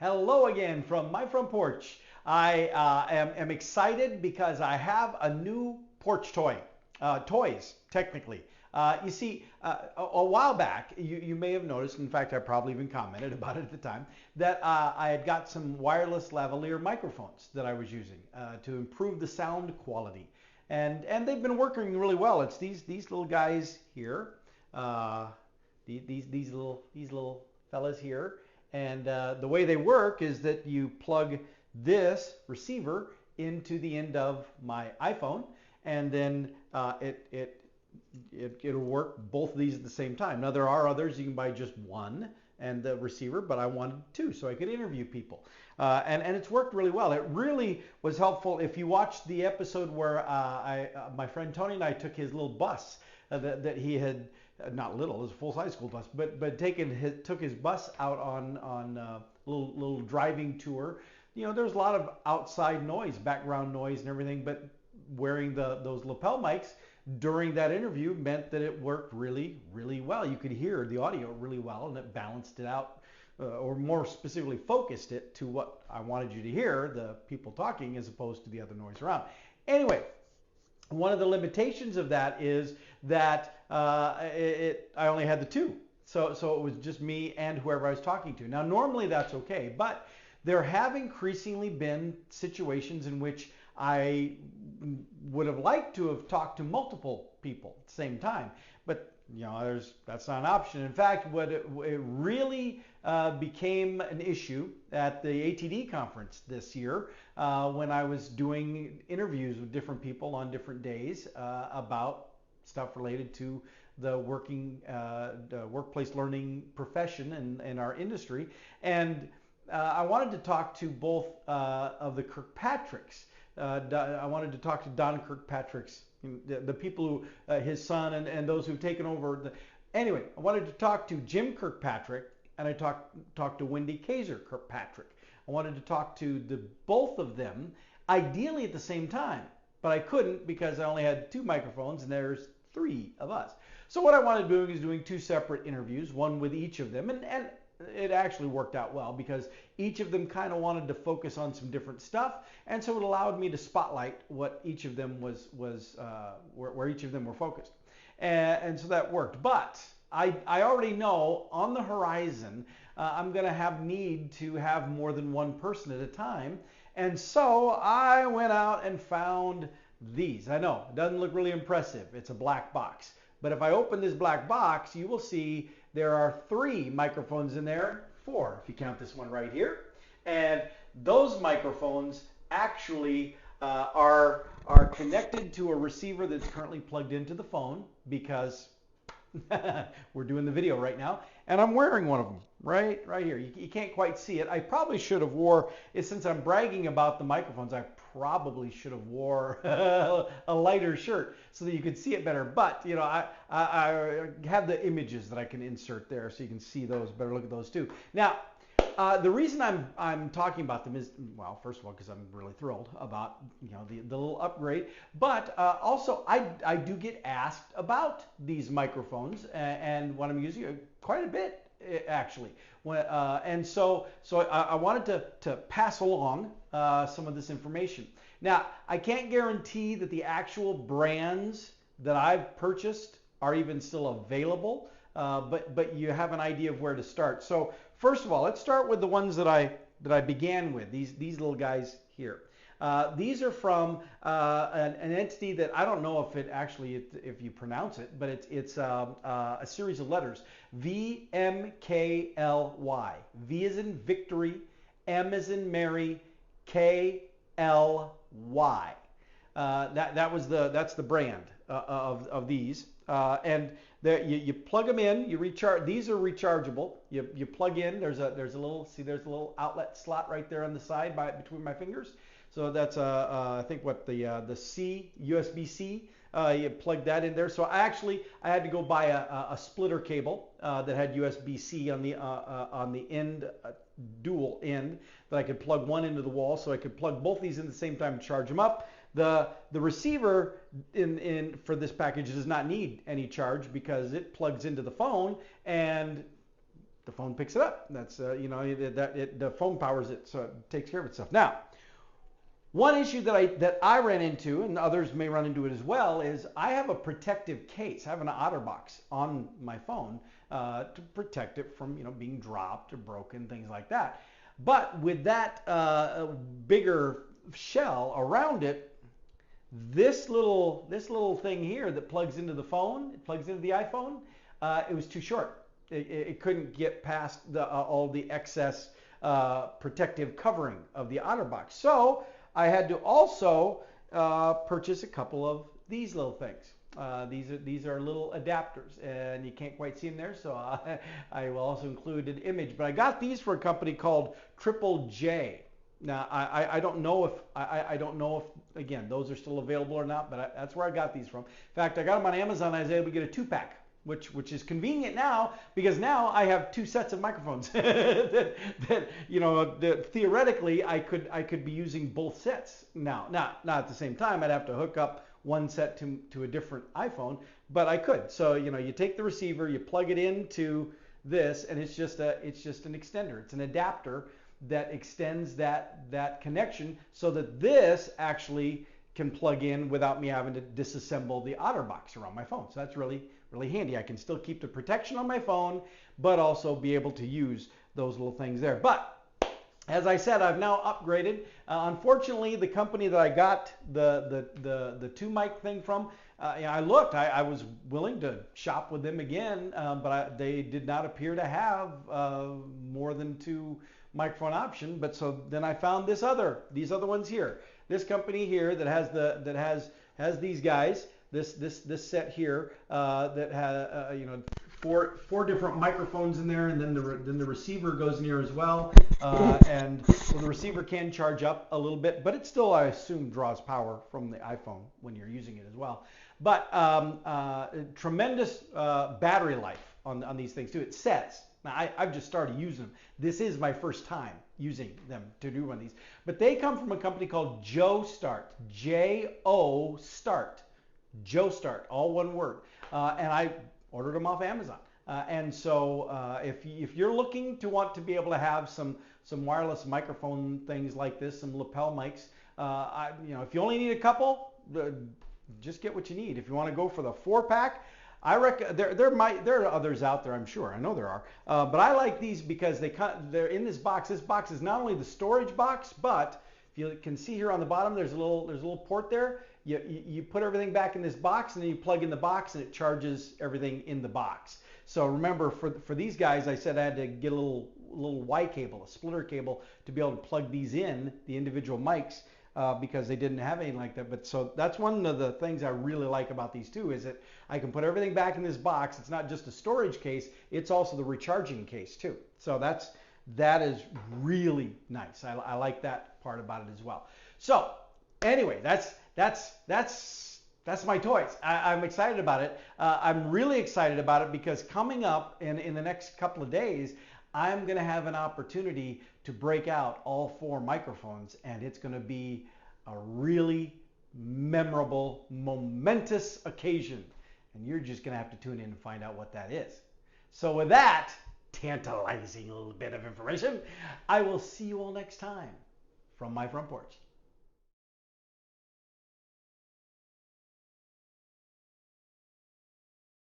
Hello again from my front porch. I am excited because I have a new porch toy. Toys, technically. You see, a while back, you may have noticed, in fact, I probably even commented about it at the time, that I had got some wireless lavalier microphones that I was using to improve the sound quality. And they've been working really well. It's these little guys here, these little fellas here. And the way they work is that you plug this receiver into the end of my iPhone, and then it'll work both of these at the same time. Now there are others, you can buy just one and the receiver, but I wanted two so I could interview people. And it's worked really well. It really was helpful. If you watched the episode where my friend Tony and I took his little bus that he had, not little, it was a full-size school bus, but took his bus out on a little driving tour. You know, there's a lot of outside noise, background noise and everything, but wearing those lapel mics during that interview meant that it worked really, really well. You could hear the audio really well, and it balanced it out, or more specifically focused it to what I wanted you to hear, the people talking, as opposed to the other noise around. Anyway, one of the limitations of that is that I only had the two. So it was just me and whoever I was talking to. Now, normally that's okay, but there have increasingly been situations in which I would have liked to have talked to multiple people at the same time. But, you know, that's not an option. In fact, it really became an issue at the ATD conference this year when I was doing interviews with different people on different days about stuff related to the workplace learning profession and our industry. And I wanted to talk to both of the Kirkpatricks. I wanted to talk to Don Kirkpatrick's, the people who, his son and those who've taken over. Anyway, I wanted to talk to Jim Kirkpatrick, and I talked to Wendy Kaiser Kirkpatrick. I wanted to talk to both of them, ideally at the same time, but I couldn't because I only had two microphones and there's three of us. So what I wanted to do is doing two separate interviews, one with each of them, and it actually worked out well because each of them kind of wanted to focus on some different stuff, and so it allowed me to spotlight what each of them where each of them were focused, and so that worked. But I already know on the horizon I'm going to need to have more than one person at a time, and so I went out and found these. I know it doesn't look really impressive. It's a black box, but if I open this black box, you will see there are three microphones in there, four if you count this one right here, and those microphones actually are connected to a receiver that's currently plugged into the phone because we're doing the video right now, and I'm wearing one of them right here. You can't quite see it. I probably should have since I'm bragging about the microphones, I probably should have wore a lighter shirt so that you could see it better. But you know, I have the images that I can insert there so you can see those better. Look at those too. Now, the reason I'm talking about them is, well, first of all, because I'm really thrilled about, you know, the little upgrade, but also I do get asked about these microphones and what I'm using quite a bit actually. And so I wanted to pass along some of this information. Now, I can't guarantee that the actual brands that I've purchased are even still available, but you have an idea of where to start. So first of all, let's start with the ones that I began with, these little guys here. These are from an entity that I don't know if you pronounce it, but it's a series of letters. VMKLY. V as in victory, M as in Mary, KLY. That's the brand of these. And you plug them in, you recharge. These are rechargeable. You plug in. There's a little outlet slot right there on the side between my fingers. So that's I think what the USB-C. You plug that in there. So I had to go buy a splitter cable that had USB-C on the end, dual end, that I could plug one into the wall, so I could plug both these in at the same time and charge them up. The receiver for this package does not need any charge because it plugs into the phone, and the phone picks it up. That's the phone powers it, so it takes care of itself. Now, one issue that I ran into, and others may run into it as well, is I have a protective case. I have an OtterBox on my phone to protect it from being dropped or broken, things like that. But with that bigger shell around it, this little thing here that plugs into the phone, it plugs into the iPhone, it was too short. It couldn't get past all the excess protective covering of the OtterBox. So I had to also purchase a couple of these little things. These are little adapters, and you can't quite see them there, so I will also include an image. But I got these for a company called Triple J. Now I don't know if again those are still available or not, but that's where I got these from. In fact, I got them on Amazon. I was able to get a 2-pack. Which is convenient now, because now I have 2 sets of microphones that theoretically I could be using both sets now. Not at the same time. I'd have to hook up one set to a different iPhone, but I could. So you take the receiver, you plug it into this, and it's just an extender. It's an adapter that extends that connection so that this actually can plug in without me having to disassemble the OtterBox around my phone. So that's really handy. I can still keep the protection on my phone, but also be able to use those little things there. But as I said, I've now upgraded. Unfortunately, the company that I got the 2-mic thing from, I looked. I was willing to shop with them again, but they did not appear to have more than 2 microphone option. But so then I found these other ones here. This company here that has these guys. This set here that has four different microphones in there, and then the receiver goes in here as well. And so the receiver can charge up a little bit, but it still, I assume, draws power from the iPhone when you're using it as well. But tremendous battery life on these things too. It says. Now, I've just started using them. This is my first time using them to do one of these. But they come from a company called JoStart. J-O Start. JoStart, all one word. And I ordered them off Amazon. And so if you're looking to want to be able to have some wireless microphone things like this, some lapel mics, if you only need a couple, just get what you need. If you want to go for the 4-pack, I reckon there are others out there, I'm sure. I know there are. But I like these because they're in this box. This box is not only the storage box, but if you can see here on the bottom, there's a little port there. You put everything back in this box, and then you plug in the box, and it charges everything in the box. So remember, for these guys, I said I had to get a little Y cable, a splitter cable, to be able to plug these in, the individual mics, because they didn't have anything like that. But so that's one of the things I really like about these two, is that I can put everything back in this box. It's not just a storage case, it's also the recharging case too. So that is really nice. I like that part about it as well. So anyway, that's my toys. I'm excited about it. I'm really excited about it because coming up in the next couple of days, I'm going to have an opportunity to break out all 4 microphones, and it's going to be a really memorable, momentous occasion. And you're just going to have to tune in and find out what that is. So with that tantalizing little bit of information, I will see you all next time from my front porch.